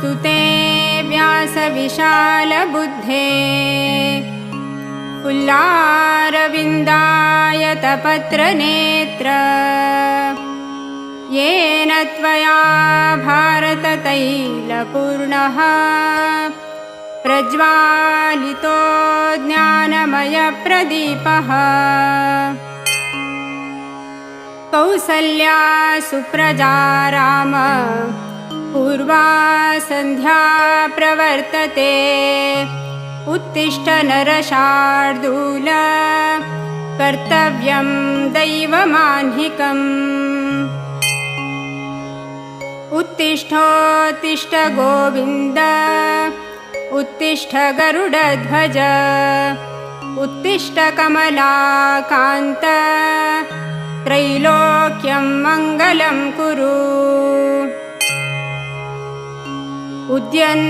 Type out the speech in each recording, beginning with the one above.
स्तुते व्यासविशालबुद्धे फुल्लारविन्दायतपत्रनेत्र येन त्वया भारततैलपूर्णः प्रज्वालितो ज्ञानमयप्रदीपः कौसल्या सुप्रजा राम पूर्वा सन्ध्या प्रवर्तते उत्तिष्ठ नरशार्दूल कर्तव्यं दैवमाह्निकम् उत्तिष्ठोत्तिष्ठ गोविन्द उत्तिष्ठ गरुडध्वज उत्तिष्ठ कमलाकान्त त्रैलोक्यं मङ्गलं कुरु उद्यन्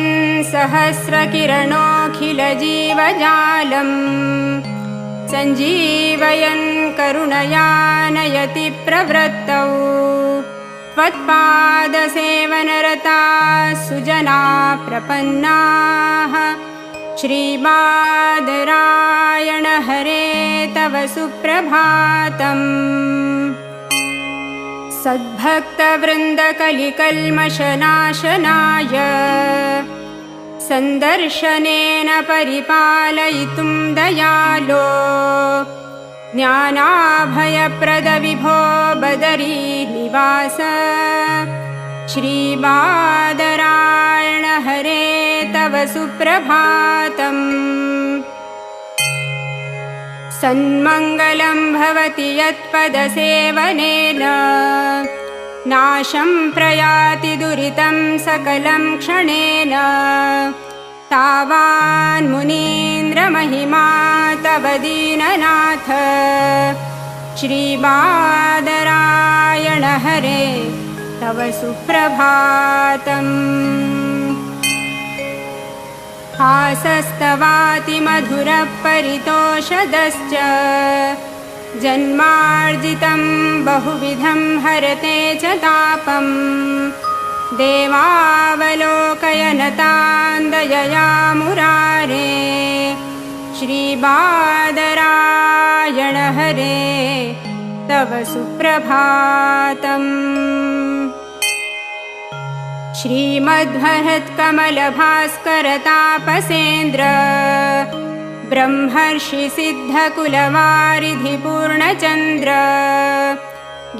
सहस्रकिरणोऽखिलजीवजालं सञ्जीवयन् करुणया नयति प्रवृत्तौ त्वत्पादसेवनरताः सुजना प्रपन्नाः श्रीबादरायण हरे तव सुप्रभातम् सद्भक्तवृन्दकलिकल्मषनाशनाय सन्दर्शनेन परिपालयितुं दयालो ज्ञानाभयप्रद विभो बदरीनिवास श्रीबादरायण हरे तव सुप्रभातम् सन्मङ्गलं भवति यत्पदसेवनेन नाशं प्रयाति दुरितं सकलं क्षणेन तावान्मुनीन्द्रमहिमा तव दीननाथ श्रीबादरायण हरे तव सुप्रभातम् हासस्तवाति मधुरः परितोषदश्च जन्मार्जितं बहुविधं हरते च तापम् देवावलोकयनतान्दयया मुरारे श्रीबादरायण हरे तव सुप्रभातम् श्रीमद्भरत्कमलभास्करतापसेन्द्र ब्रह्मर्षि सिद्धकुलवारिधि पूर्णचन्द्र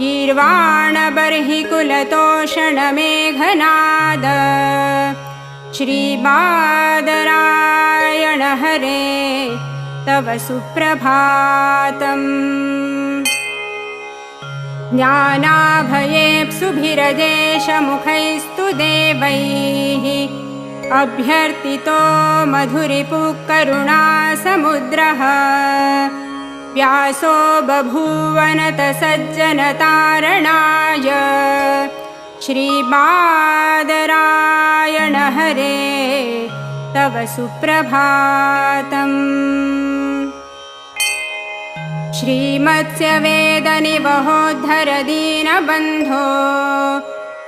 गीर्वाणबर्हिकुलतोषणमेघनाद श्रीबादरायण हरे तव सुप्रभातम् ज्ञानाभयेप्सुभिरजेशमुखैस्तु देवैः अभ्यर्थितो मधुरिपुः करुणासमुद्रः व्यासो बभूवनतसज्जनतारणाय श्रीबादरायण हरे तव सुप्रभातम् श्रीमत्स्यवेदनिवहोद्धर दीनबन्धो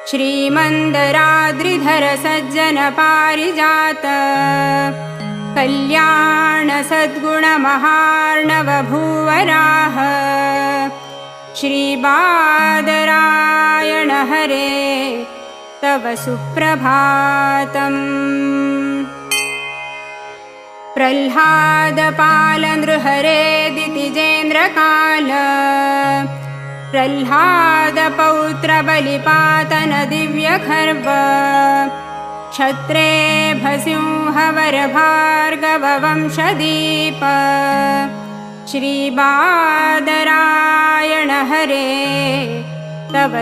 श्रीमन्दराद्रिधर सज्जन पारिजात कल्याण सद्गुणमहार्णव भूवराह श्रीबादरायण हरे तव सुप्रभातम् प्रह्लादपाल नृहरे दितिजेन्द्रकाल प्रह्लादपौत्र बलिपातन दिव्यखर्व क्षत्रेभसिंहवर भार्गव वंशदीप श्रीबादरायण हरे तव